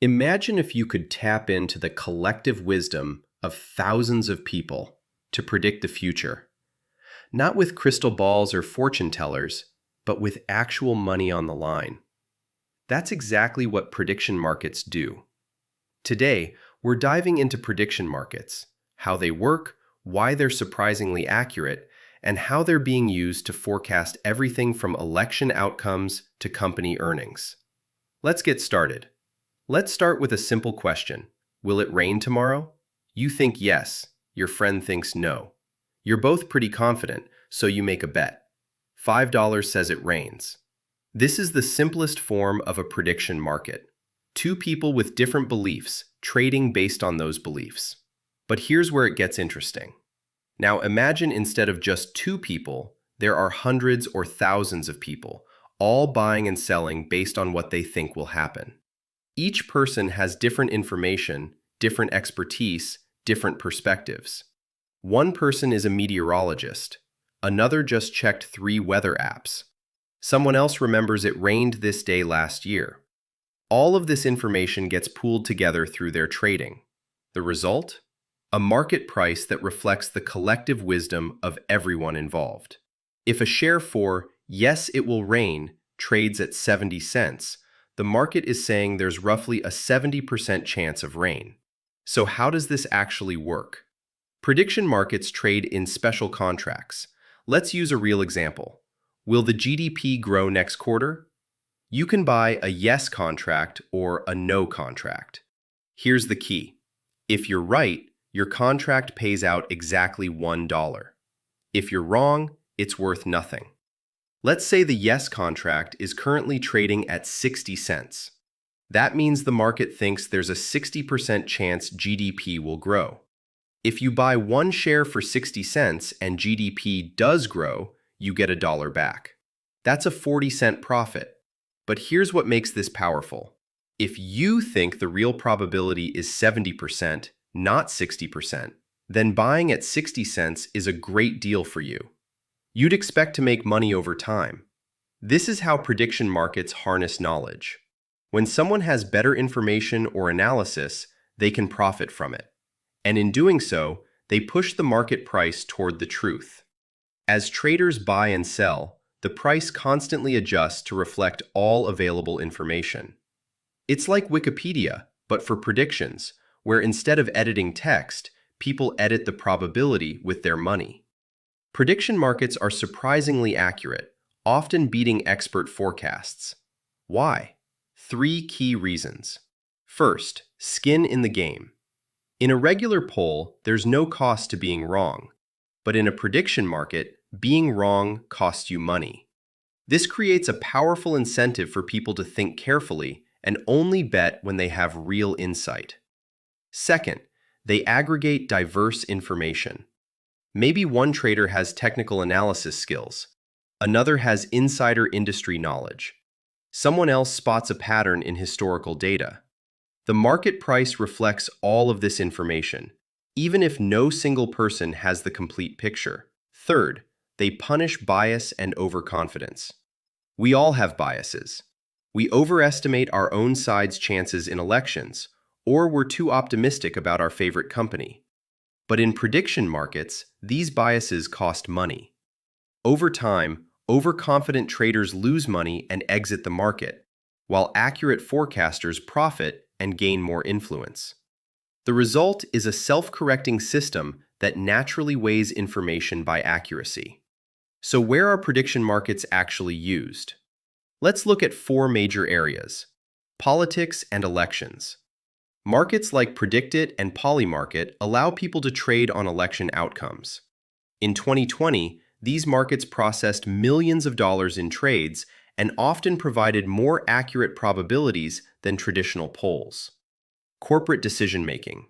Imagine if you could tap into the collective wisdom of thousands of people to predict the future, not with crystal balls or fortune tellers, but with actual money on the line. That's exactly what prediction markets do. Today, we're diving into prediction markets, how they work, why they're surprisingly accurate, and how they're being used to forecast everything from election outcomes to company earnings. Let's get started. Let's start with a simple question. Will it rain tomorrow? You think yes, your friend thinks no. You're both pretty confident, so you make a bet. $5 says it rains. This is the simplest form of a prediction market. Two people with different beliefs, trading based on those beliefs. But here's where it gets interesting. Now imagine instead of just two people, there are hundreds or thousands of people, all buying and selling based on what they think will happen. Each person has different information, different expertise, different perspectives. One person is a meteorologist. Another just checked 3 weather apps. Someone else remembers it rained this day last year. All of this information gets pooled together through their trading. The result? A market price that reflects the collective wisdom of everyone involved. If a share for "yes, it will rain" trades at 70 cents, the market is saying there's roughly a 70% chance of rain. So how does this actually work? Prediction markets trade in special contracts. Let's use a real example. Will the GDP grow next quarter? You can buy a yes contract or a no contract. Here's the key. If you're right, your contract pays out exactly $1. If you're wrong, it's worth nothing. Let's say the yes contract is currently trading at 60 cents. That means the market thinks there's a 60% chance GDP will grow. If you buy one share for 60 cents and GDP does grow, you get $1 back. That's a 40-cent profit. But here's what makes this powerful. If you think the real probability is 70%, not 60%, then buying at 60 cents is a great deal for you. You'd expect to make money over time. This is how prediction markets harness knowledge. When someone has better information or analysis, they can profit from it. And in doing so, they push the market price toward the truth. As traders buy and sell, the price constantly adjusts to reflect all available information. It's like Wikipedia, but for predictions, where instead of editing text, people edit the probability with their money. Prediction markets are surprisingly accurate, often beating expert forecasts. Why? 3 key reasons. First, skin in the game. In a regular poll, there's no cost to being wrong. But in a prediction market, being wrong costs you money. This creates a powerful incentive for people to think carefully and only bet when they have real insight. Second, they aggregate diverse information. Maybe one trader has technical analysis skills. Another has insider industry knowledge. Someone else spots a pattern in historical data. The market price reflects all of this information, even if no single person has the complete picture. Third, they punish bias and overconfidence. We all have biases. We overestimate our own side's chances in elections, or we're too optimistic about our favorite company. But in prediction markets, these biases cost money. Over time, overconfident traders lose money and exit the market, while accurate forecasters profit and gain more influence. The result is a self-correcting system that naturally weighs information by accuracy. So where are prediction markets actually used? Let's look at 4 major areas: politics and elections. Markets like Predictit and Polymarket allow people to trade on election outcomes. In 2020, these markets processed millions of dollars in trades and often provided more accurate probabilities than traditional polls. Corporate decision-making.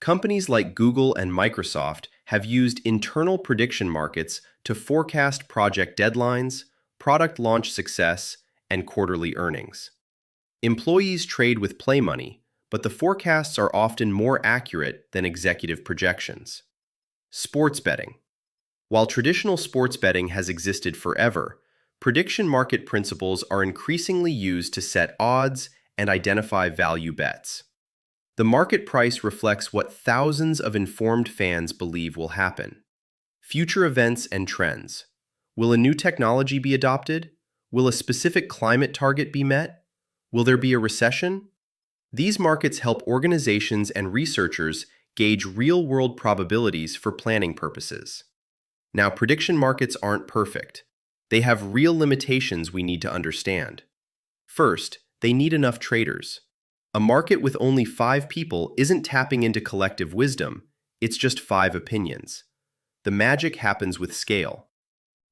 Companies like Google and Microsoft have used internal prediction markets to forecast project deadlines, product launch success, and quarterly earnings. Employees trade with play money, but the forecasts are often more accurate than executive projections. Sports betting. While traditional sports betting has existed forever, prediction market principles are increasingly used to set odds, and identify value bets. The market price reflects what thousands of informed fans believe will happen. Future events and trends. Will a new technology be adopted? Will a specific climate target be met? Will there be a recession? These markets help organizations and researchers gauge real-world probabilities for planning purposes. Now, prediction markets aren't perfect. They have real limitations we need to understand. First, they need enough traders. A market with only 5 people isn't tapping into collective wisdom, it's just 5 opinions. The magic happens with scale.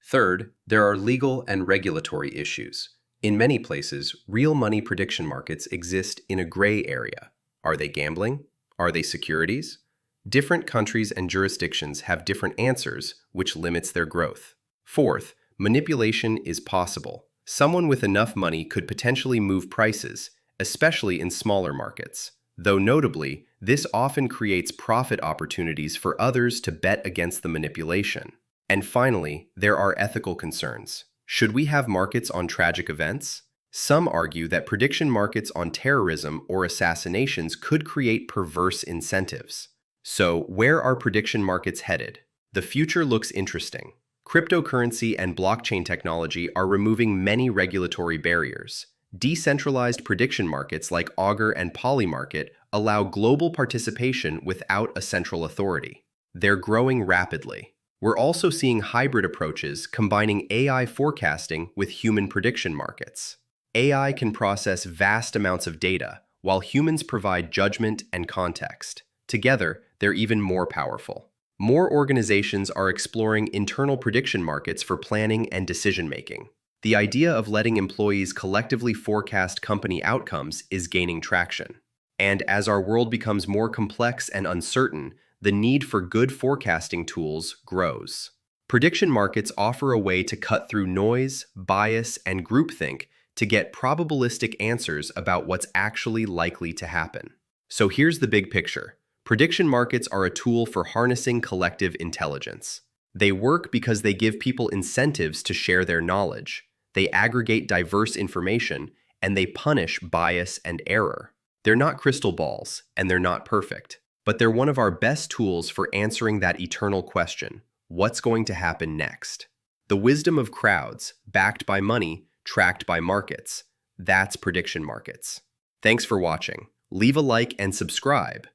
Third, there are legal and regulatory issues. In many places, real money prediction markets exist in a gray area. Are they gambling? Are they securities? Different countries and jurisdictions have different answers, which limits their growth. Fourth, manipulation is possible. Someone with enough money could potentially move prices, especially in smaller markets. Though notably, this often creates profit opportunities for others to bet against the manipulation. And finally, there are ethical concerns. Should we have markets on tragic events? Some argue that prediction markets on terrorism or assassinations could create perverse incentives. So, where are prediction markets headed? The future looks interesting. Cryptocurrency and blockchain technology are removing many regulatory barriers. Decentralized prediction markets like Augur and Polymarket allow global participation without a central authority. They're growing rapidly. We're also seeing hybrid approaches combining AI forecasting with human prediction markets. AI can process vast amounts of data, while humans provide judgment and context. Together, they're even more powerful. More organizations are exploring internal prediction markets for planning and decision-making. The idea of letting employees collectively forecast company outcomes is gaining traction. And as our world becomes more complex and uncertain, the need for good forecasting tools grows. Prediction markets offer a way to cut through noise, bias, and groupthink to get probabilistic answers about what's actually likely to happen. So here's the big picture. Prediction markets are a tool for harnessing collective intelligence. They work because they give people incentives to share their knowledge. They aggregate diverse information, and they punish bias and error. They're not crystal balls, and they're not perfect. But they're one of our best tools for answering that eternal question, what's going to happen next? The wisdom of crowds, backed by money, tracked by markets. That's prediction markets. Thanks for watching. Leave a like and subscribe.